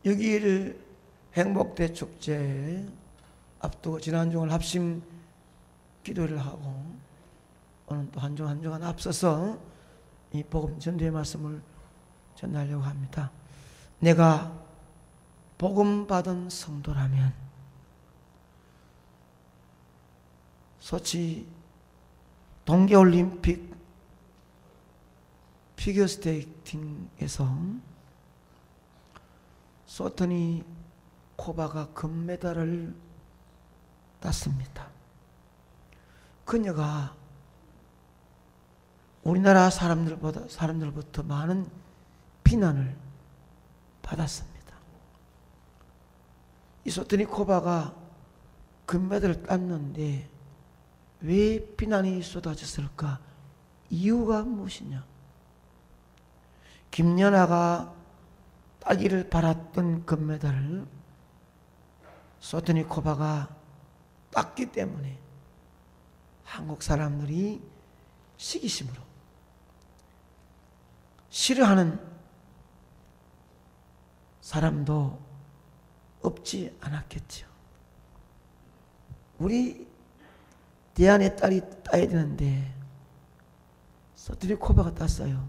6.21 행복대축제 앞두고 지난 주일 합심 기도를 하고 오늘 또 한 주 한 주간 앞서서 이 복음 전도의 말씀을 전하려고 합니다. 내가 복음 받은 성도라면 소치 동계올림픽 피겨스케이팅에서 소토니 코바가 금메달을 땄습니다. 그녀가 우리나라 사람들부터 많은 비난을 받았습니다. 이 소토니 코바가 금메달을 땄는데 왜 비난이 쏟아졌을까? 이유가 무엇이냐? 김연아가 따기를 바랐던 금메달을 소토니 코바가 땄기 때문에 한국 사람들이 시기심으로 싫어하는 사람도 없지 않았겠죠. 우리 대안의 딸이 따야 되는데 소토니 코바가 땄어요.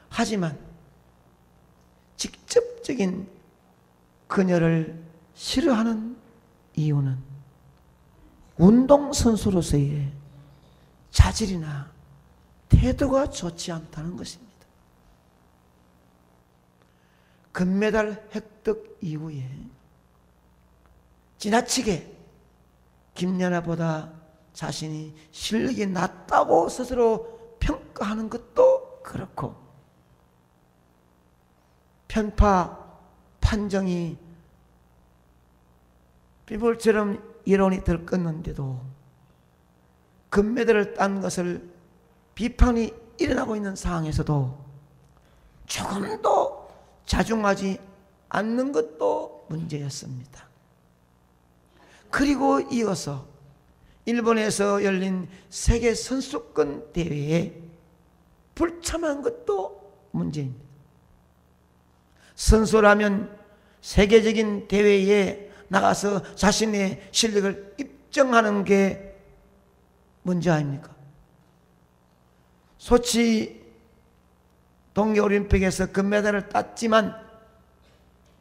하지만 직접적인 그녀를 싫어하는 이유는 운동선수로서의 자질이나 태도가 좋지 않다는 것입니다. 금메달 획득 이후에 지나치게 김연아보다 자신이 실력이 낮다고 스스로 평가하는 것도 그렇고 편파 판정이 비볼처럼 여론이 들끓는데도 금메달을 딴 것을 비판이 일어나고 있는 상황에서도 조금도 자중하지 않는 것도 문제였습니다. 그리고 이어서 일본에서 열린 세계 선수권 대회에 불참한 것도 문제입니다. 선수라면 세계적인 대회에 나가서 자신의 실력을 입증하는 게 문제 아닙니까? 소치 동계올림픽에서 금메달을 땄지만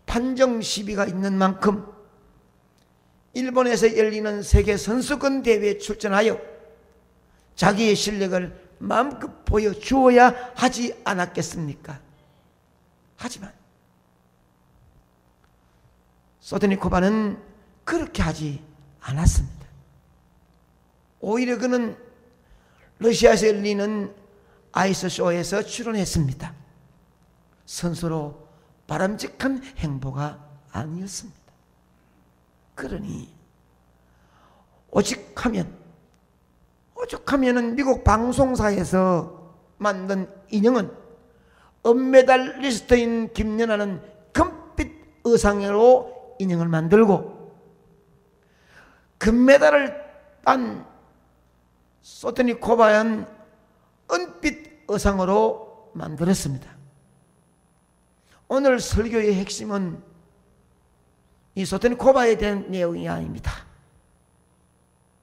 판정 시비가 있는 만큼 일본에서 열리는 세계 선수권 대회에 출전하여 자기의 실력을 마음껏 보여주어야 하지 않았겠습니까? 하지만 소토니 코바는 그렇게 하지 않았습니다. 오히려 그는 러시아에서 열리는 아이스쇼에서 출연했습니다. 선수로 바람직한 행보가 아니었습니다. 그러니 오죽하면은 미국 방송사에서 만든 인형은 은메달리스트인 김연아는 금빛 의상으로 인형을 만들고 금메달을 딴 소토니 코바는 은빛 의상으로 만들었습니다. 오늘 설교의 핵심은 이 소토니 코바에 대한 내용이 아닙니다.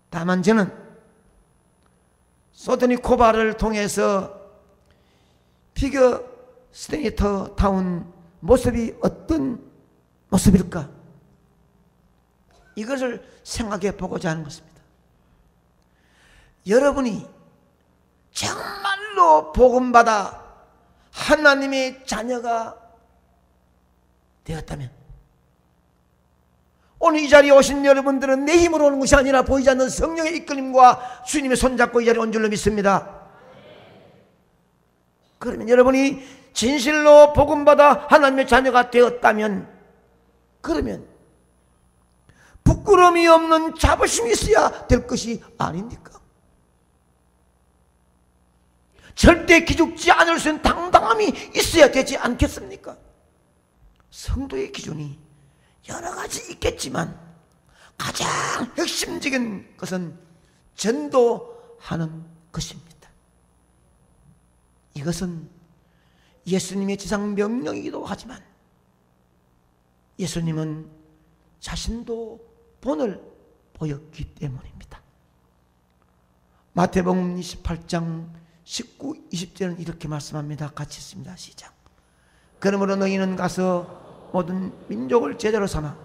다만 저는 소토니 코바를 통해서 피겨 스케이터 다운 모습이 어떤 모습일까? 이것을 생각해 보고자 하는 것입니다. 여러분이 정말로 복음받아 하나님의 자녀가 되었다면 오늘 이 자리에 오신 여러분들은 내 힘으로 오는 것이 아니라 보이지 않는 성령의 이끌림과 주님의 손잡고 이 자리에 온 줄로 믿습니다. 그러면 여러분이 진실로 복음받아 하나님의 자녀가 되었다면 그러면 부끄러움이 없는 자부심이 있어야 될 것이 아닙니까? 절대 기죽지 않을 수 있는 당당함이 있어야 되지 않겠습니까? 성도의 기준이 여러 가지 있겠지만 가장 핵심적인 것은 전도하는 것입니다. 이것은 예수님의 지상 명령이기도 하지만 예수님은 자신도 본을 보였기 때문입니다. 마태복음 28장 19, 20절은 이렇게 말씀합니다. 같이 읽습니다. 시작. 그러므로 너희는 가서 모든 민족을 제자로 삼아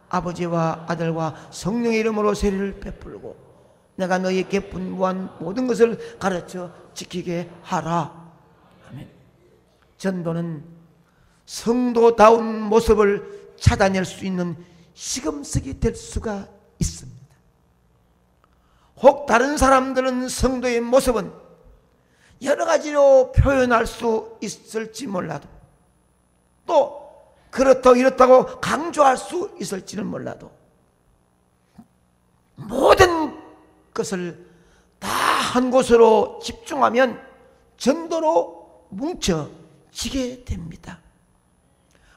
아버지와 아들과 성령의 이름으로 세례를 베풀고 내가 너희에게 분부한 모든 것을 가르쳐 지키게 하라. 아멘. 전도는 성도다운 모습을 찾아낼 수 있는 시금석이 될 수가 있습니다. 혹 다른 사람들은 성도의 모습은 여러 가지로 표현할 수 있을지 몰라도, 또 그렇다고 이렇다고 강조할 수 있을지는 몰라도, 모든 것을 다 한 곳으로 집중하면 전도로 뭉쳐지게 됩니다.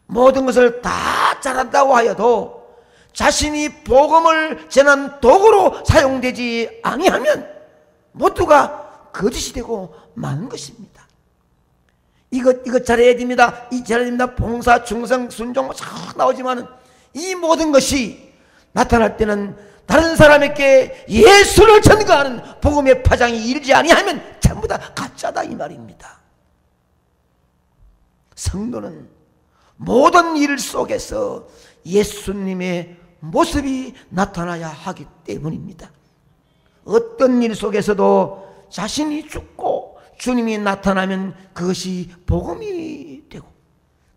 모든 것을 다 잘한다고 하여도 자신이 복음을 전한 도구로 사용되지 아니하면 모두가 거짓이 되고 마는 것입니다. 이것 잘해야 됩니다. 이 잘해야 됩니다. 봉사, 충성, 순종 쫙 나오지만 이 모든 것이 나타날 때는 다른 사람에게 예수를 전가하는 복음의 파장이 일지 아니하면 전부 다 가짜다 이 말입니다. 성도는 모든 일 속에서 예수님의 모습이 나타나야 하기 때문입니다. 어떤 일 속에서도 자신이 죽고 주님이 나타나면 그것이 복음이 되고,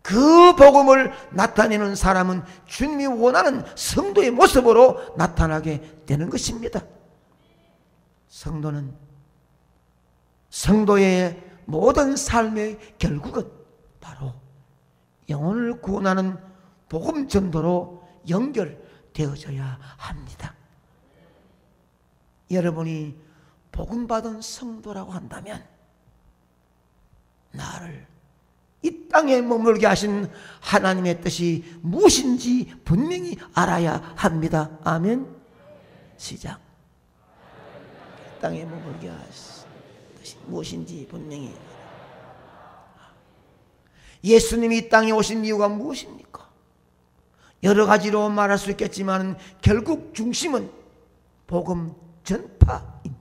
그 복음을 나타내는 사람은 주님이 원하는 성도의 모습으로 나타나게 되는 것입니다. 성도는 성도의 모든 삶의 결국은 바로 영혼을 구원하는 복음 전도로 연결되어져야 합니다. 여러분이 복음 받은 성도라고 한다면 나를 이 땅에 머물게 하신 하나님의 뜻이 무엇인지 분명히 알아야 합니다. 아멘. 시작. 이 땅에 머물게 하신 뜻이 무엇인지 분명히. 예수님이 이 땅에 오신 이유가 무엇입니까? 여러 가지로 말할 수 있겠지만 결국 중심은 복음 전파입니다.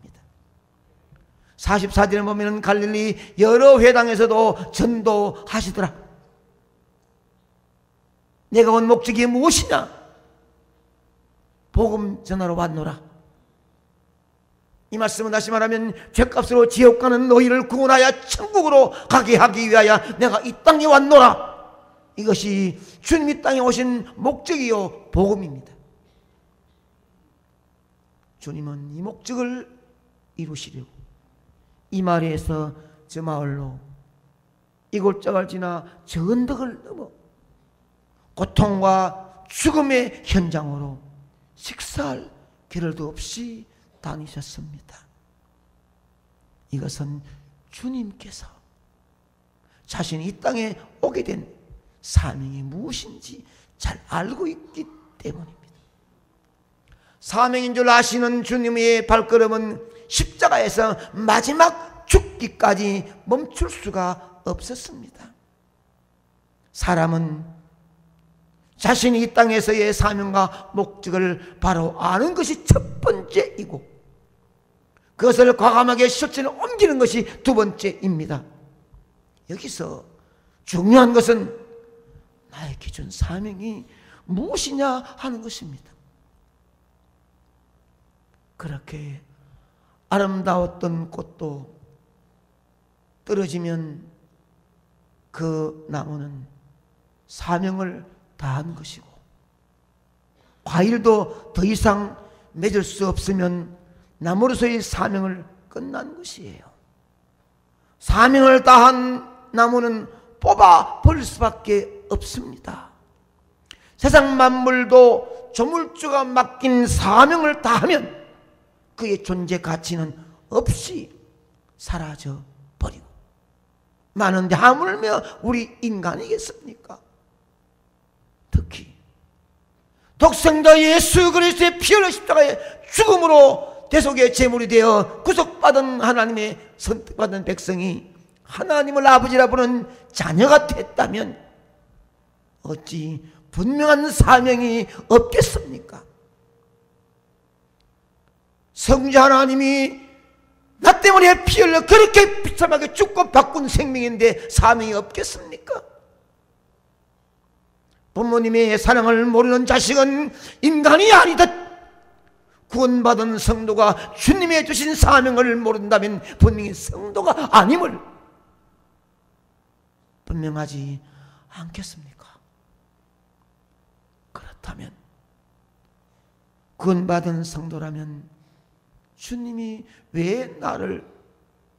44절에 보면 갈릴리 여러 회당에서도 전도하시더라. 내가 온 목적이 무엇이냐? 복음 전하러 왔노라. 이 말씀은 다시 말하면 죄값으로 지옥 가는 너희를 구원하여 천국으로 가게 하기 위하여 내가 이 땅에 왔노라. 이것이 주님이 땅에 오신 목적이요 복음입니다. 주님은 이 목적을 이루시려고 이 마을에서 저 마을로, 이 골짜기를 지나 저 언덕을 넘어 고통과 죽음의 현장으로 식사할 겨를도 없이 다니셨습니다. 이것은 주님께서 자신이 이 땅에 오게 된 사명이 무엇인지 잘 알고 있기 때문입니다. 사명인 줄 아시는 주님의 발걸음은 십자가에서 마지막 죽기까지 멈출 수가 없었습니다. 사람은 자신이 이 땅에서의 사명과 목적을 바로 아는 것이 첫 번째이고, 그것을 과감하게 실천에 옮기는 것이 두 번째입니다. 여기서 중요한 것은 나에게 준 사명이 무엇이냐 하는 것입니다. 그렇게 아름다웠던 꽃도 떨어지면 그 나무는 사명을 다한 것이고, 과일도 더 이상 맺을 수 없으면 나무로서의 사명을 끝난 것이에요. 사명을 다한 나무는 뽑아 버릴 수밖에 없습니다. 세상 만물도 조물주가 맡긴 사명을 다하면 그의 존재 가치는 없이 사라져 버리고, 많은데 하물며 우리 인간이겠습니까? 특히 독생자 예수 그리스도의 피 흘린 십자가의 죽음으로 대속의 제물이 되어 구속받은 하나님의 선택받은 백성이 하나님을 아버지라 부르는 자녀가 됐다면 어찌 분명한 사명이 없겠습니까? 성자 하나님이 나 때문에 피 흘려 그렇게 비참하게 죽고 바꾼 생명인데 사명이 없겠습니까? 부모님의 사랑을 모르는 자식은 인간이 아니듯 구원받은 성도가 주님의 주신 사명을 모른다면 분명히 성도가 아님을 분명하지 않겠습니까? 그렇다면 구원받은 성도라면 주님이 왜 나를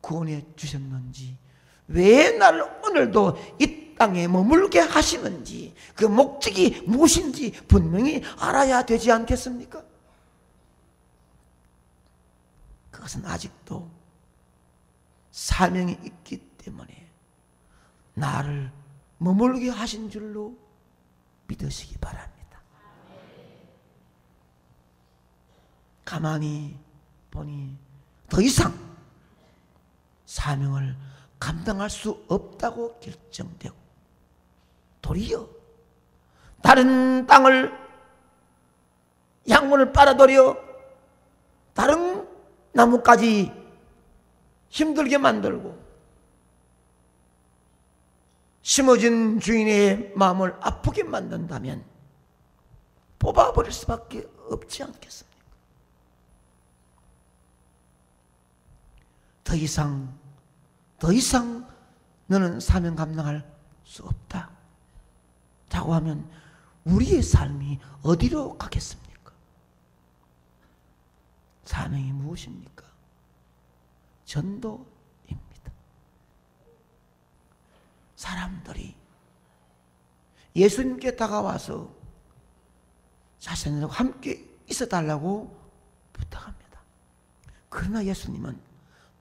구원해 주셨는지, 왜 나를 오늘도 이 땅에 머물게 하시는지, 그 목적이 무엇인지 분명히 알아야 되지 않겠습니까? 그것은 아직도 사명이 있기 때문에 나를 머물게 하신 줄로 믿으시기 바랍니다. 가만히 보니 더 이상 사명을 감당할 수 없다고 결정되고 도리어 다른 땅을 양분을 빨아들여 다른 나무까지 힘들게 만들고 심어진 주인의 마음을 아프게 만든다면 뽑아버릴 수밖에 없지 않겠습니까? 더 이상 너는 사명 감당할 수 없다 라고 하면 우리의 삶이 어디로 가겠습니까? 사명이 무엇입니까? 전도입니다. 사람들이 예수님께 다가와서 자신들과 함께 있어달라고 부탁합니다. 그러나 예수님은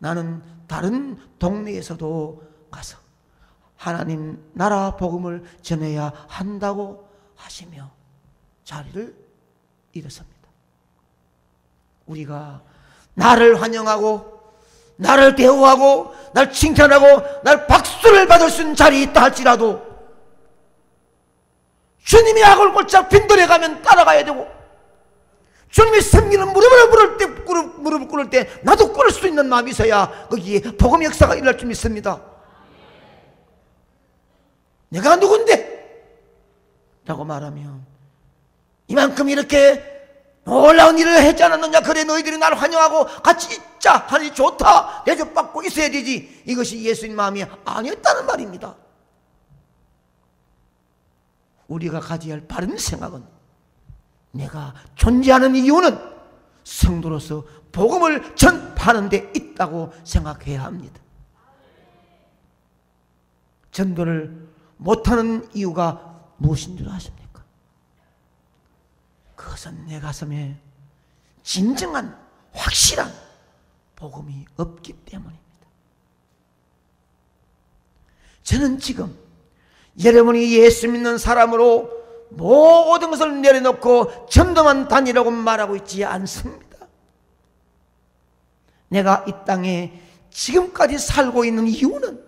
나는 다른 동네에서도 가서 하나님 나라 복음을 전해야 한다고 하시며 자리를 일어섭니다. 우리가 나를 환영하고 나를 대우하고 날 칭찬하고 날 박수를 받을 수 있는 자리에 있다 할지라도 주님이 악을 골짝 빈들에 가면 따라가야 되고 주님이 섬기는 무릎을 꿇을 때 나도 꿇을 수 있는 마음이 있어야 거기에 복음 역사가 일어날 줄 믿습니다. 내가 누군데? 라고 말하면 이만큼 이렇게 놀라운 일을 했지 않았느냐? 그래 너희들이 나를 환영하고 같이 있자 하니 좋다 대접받고 있어야 되지. 이것이 예수님 마음이 아니었다는 말입니다. 우리가 가져야 할 바른 생각은 내가 존재하는 이유는 성도로서 복음을 전파하는 데 있다고 생각해야 합니다. 전도를 못하는 이유가 무엇인 줄 아십니까? 그것은 내 가슴에 진정한 확실한 복음이 없기 때문입니다. 저는 지금 여러분이 예수 믿는 사람으로 모든 것을 내려놓고 전도만 다니라고 말하고 있지 않습니다. 내가 이 땅에 지금까지 살고 있는 이유는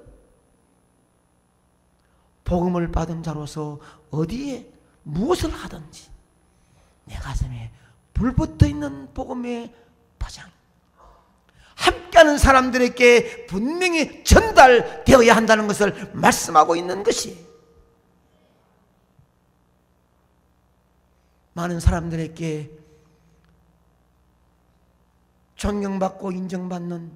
복음을 받은 자로서 어디에 무엇을 하든지 내 가슴에 불붙어 있는 복음의 파장 함께하는 사람들에게 분명히 전달되어야 한다는 것을 말씀하고 있는 것이 많은 사람들에게 존경받고 인정받는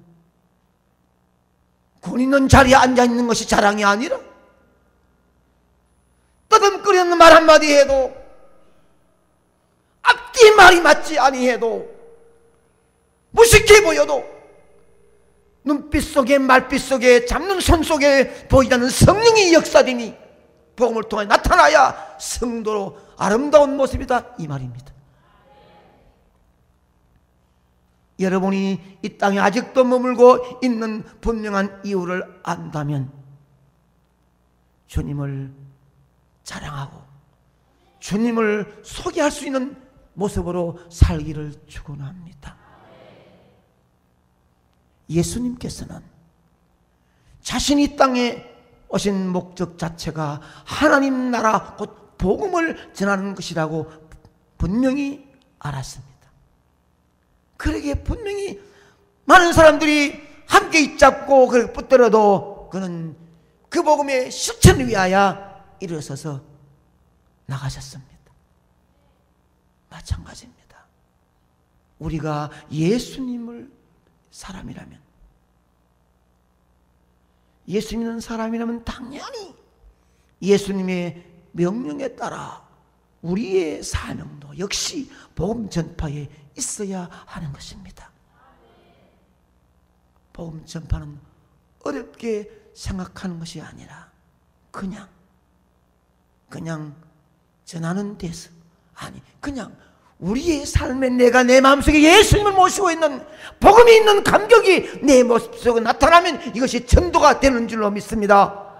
권 있는 자리에 앉아있는 것이 자랑이 아니라 떠듬거리는 말 한마디 해도 앞뒤 말이 맞지 아니해도 무식해 보여도 눈빛 속에 말빛 속에 잡는 손 속에 보이지 않는 성령의 역사되니 복음을 통해 나타나야 성도로 아름다운 모습이다 이 말입니다. 여러분이 이 땅에 아직도 머물고 있는 분명한 이유를 안다면 주님을 자랑하고 주님을 소개할 수 있는 모습으로 살기를 축원합니다. 예수님께서는 자신이 이 땅에 오신 목적 자체가 하나님 나라 곧 복음을 전하는 것이라고 분명히 알았습니다. 그러기에 분명히 많은 사람들이 함께 있잡고 그렇게 붙들어도 그는 그 복음의 실천을 위하여 일어서서 나가셨습니다. 마찬가지입니다. 우리가 예수님을 사람이라면, 예수 믿는 사람이라면 당연히 예수님의 명령에 따라 우리의 사명도 역시 복음 전파에 있어야 하는 것입니다. 복음 전파는 어렵게 생각하는 것이 아니라 그냥 전하는 데서, 아니 그냥 우리의 삶에 내가 내 마음속에 예수님을 모시고 있는 복음이 있는 감격이 내 모습 속에 나타나면 이것이 전도가 되는 줄로 믿습니다.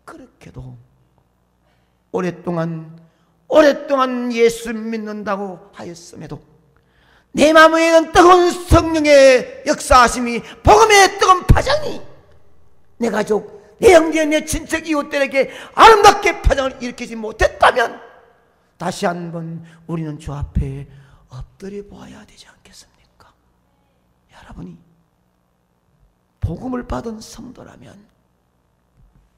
그렇게도 오랫동안 예수 믿는다고 하였음에도 내 마음에 있는 뜨거운 성령의 역사하심이, 복음의 뜨거운 파장이 내 가족, 내 형제, 내 친척, 이웃들에게 아름답게 파장을 일으키지 못했다면 다시 한번 우리는 주 앞에 엎드려 보아야 되지 않겠습니까? 여러분이 복음을 받은 성도라면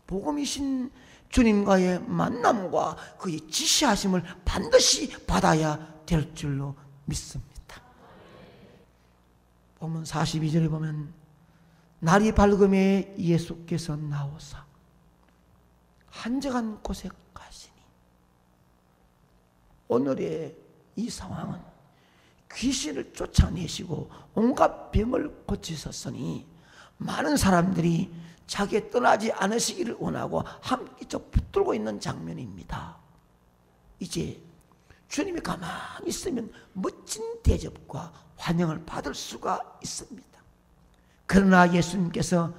복음이신 주님과의 만남과 그의 지시하심을 반드시 받아야 될 줄로 믿습니다. 보면 42절에 보면 날이 밝음에 예수께서 나오사 한적한 곳에 가시니, 오늘의 이 상황은 귀신을 쫓아내시고 온갖 병을 고치셨으니 많은 사람들이 자기에 떠나지 않으시기를 원하고 함께 붙들고 있는 장면입니다. 이제 주님이 가만히 있으면 멋진 대접과 환영을 받을 수가 있습니다. 그러나 예수님께서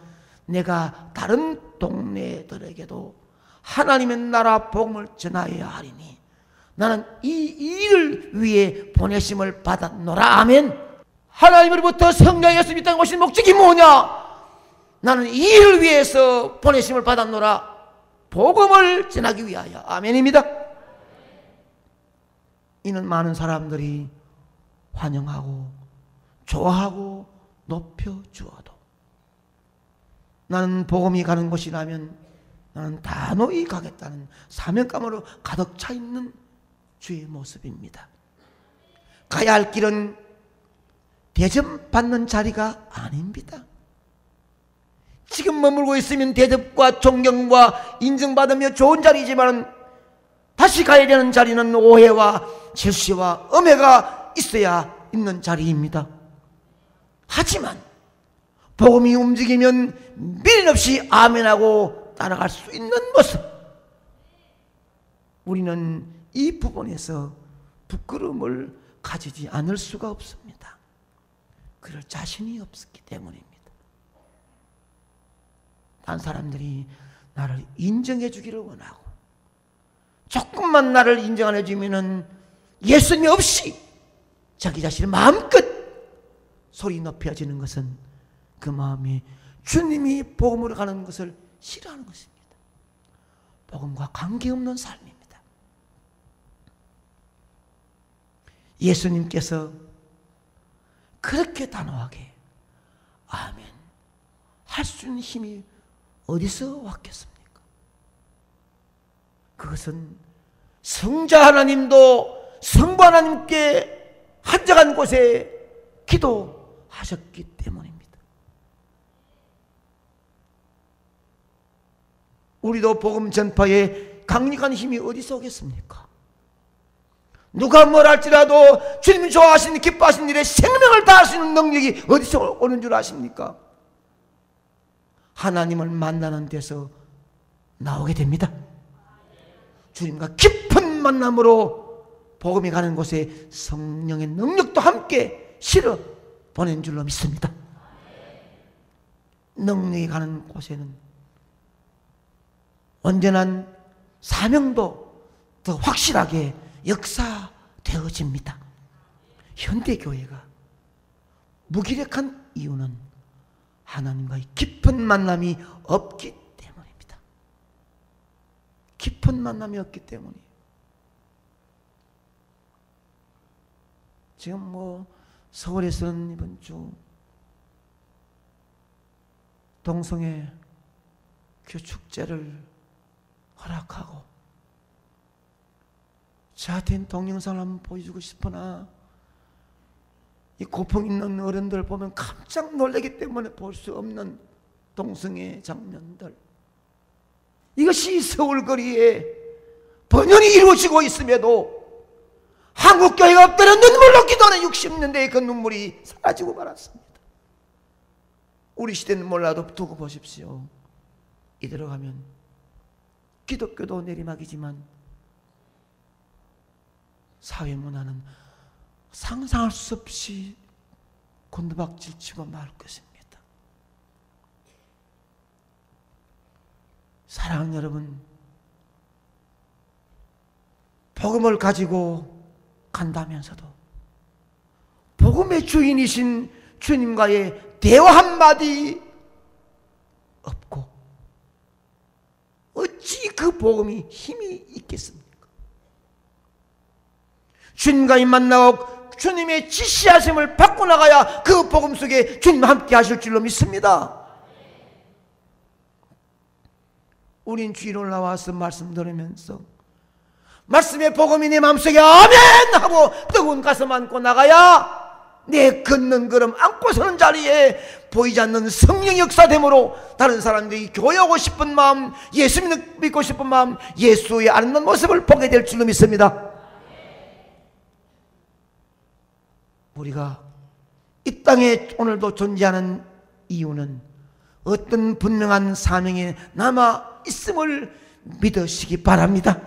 내가 다른 동네들에게도 하나님의 나라 복음을 전하여야 하리니 나는 이 일을 위해 보내심을 받았노라. 아멘. 하나님으로부터 성령 예수님이 땅에 오신 목적이 뭐냐? 나는 이 일을 위해서 보내심을 받았노라. 복음을 전하기 위하여. 아멘입니다. 이는 많은 사람들이 환영하고 좋아하고 높여주어도 나는 복음이 가는 곳이라면 나는 단호히 가겠다는 사명감으로 가득 차 있는 주의 모습입니다. 가야 할 길은 대접받는 자리가 아닙니다. 지금 머물고 있으면 대접과 존경과 인정받으며 좋은 자리이지만 다시 가야 되는 자리는 오해와 질시와 엄해가 있어야 있는 자리입니다. 하지만 복음이 움직이면 미련 없이 아멘하고 따라갈 수 있는 모습, 우리는 이 부분에서 부끄러움을 가지지 않을 수가 없습니다. 그럴 자신이 없기 때문입니다. 다른 사람들이 나를 인정해 주기를 원하고 조금만 나를 인정 안 해주면 예수님 없이 자기 자신을 마음껏 소리 높여지는 것은 그 마음에 주님이 복음으로 가는 것을 싫어하는 것입니다. 복음과 관계없는 삶입니다. 예수님께서 그렇게 단호하게 아멘 할 수 있는 힘이 어디서 왔겠습니까? 그것은 성자 하나님도 성부 하나님께 한적한 곳에 기도하셨기 때문입니다. 우리도 복음 전파에 강력한 힘이 어디서 오겠습니까? 누가 뭘 할지라도 주님이 좋아하시는 기뻐하시는 일에 생명을 다할 수 있는 능력이 어디서 오는 줄 아십니까? 하나님을 만나는 데서 나오게 됩니다. 주님과 깊은 만남으로 복음이 가는 곳에 성령의 능력도 함께 실어 보낸 줄로 믿습니다. 능력이 가는 곳에는 온전한 사명도 더 확실하게 역사되어집니다. 현대교회가 무기력한 이유는 하나님과의 깊은 만남이 없기 때문입니다. 깊은 만남이 없기 때문이에요. 지금 서울에서는 이번 주 동성애 교축제를 허락하고 저한테는 동영상을 한번 보여주고 싶으나 이 고풍 있는 어른들 보면 깜짝 놀라기 때문에 볼 수 없는 동성애 장면들, 이것이 서울거리에 번연히 이루어지고 있음에도 한국교회가 없다는 눈물로 기도하는 60년대의 그 눈물이 사라지고 말았습니다. 우리 시대는 몰라도 두고 보십시오. 이대로 가면 기독교도 내리막이지만 사회문화는 상상할 수 없이 곤두박질 치고 말 것입니다. 사랑하는 여러분, 복음을 가지고 간다면서도 복음의 주인이신 주님과의 대화 한마디 없고 어찌 그 복음이 힘이 있겠습니까? 주님과의 만나고 주님의 지시하심을 받고 나가야 그 복음 속에 주님과 함께 하실 줄로 믿습니다. 우린 주일을 나와서 말씀 들으면서 말씀의 복음이 내 마음속에 아멘 하고 뜨거운 가슴 안고 나가야 내 걷는 걸음 안고 서는 자리에 보이지 않는 성령 역사됨으로 다른 사람들이 교회하고 싶은 마음, 예수 믿고 싶은 마음, 예수의 아름다운 모습을 보게 될 줄로 믿습니다. 우리가 이 땅에 오늘도 존재하는 이유는 어떤 분명한 사명에 남아 있음을 믿으시기 바랍니다.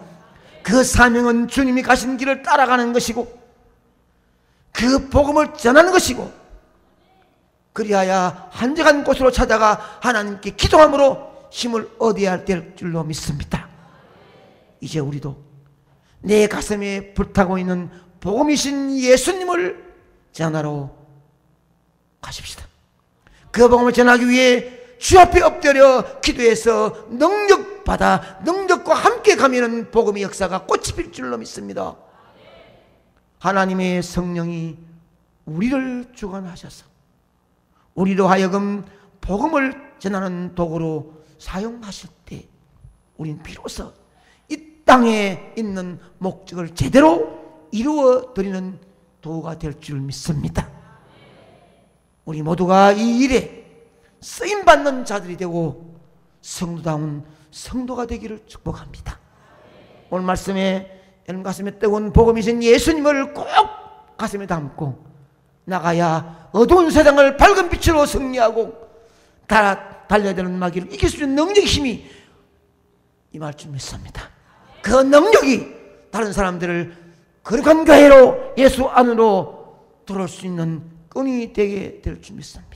그 사명은 주님이 가신 길을 따라가는 것이고 그 복음을 전하는 것이고, 그리하여 한적한 곳으로 찾아가 하나님께 기도함으로 힘을 얻어야 될 줄로 믿습니다. 이제 우리도 내 가슴에 불타고 있는 복음이신 예수님을 전하러 가십시다. 그 복음을 전하기 위해 주 앞에 엎드려 기도해서 능력받아 능력과 함께 가면은 복음의 역사가 꽃이 필 줄로 믿습니다. 하나님의 성령이 우리를 주관하셔서 우리로 하여금 복음을 전하는 도구로 사용하실 때 우린 비로소 이 땅에 있는 목적을 제대로 이루어 드리는 도구가 될 줄 믿습니다. 우리 모두가 이 일에 쓰임받는 자들이 되고 성도다운 성도가 되기를 축복합니다. 오늘 말씀에 여러분 가슴에 뜨거운 복음이신 예수님을 꼭 가슴에 담고 나가야 어두운 세상을 밝은 빛으로 승리하고 달려야 되는 마귀를 이길 수 있는 능력의 힘이 임할 줄 믿습니다. 그 능력이 다른 사람들을 거룩한 교회로 예수 안으로 들어올 수 있는 끈이 되게 될 줄 믿습니다.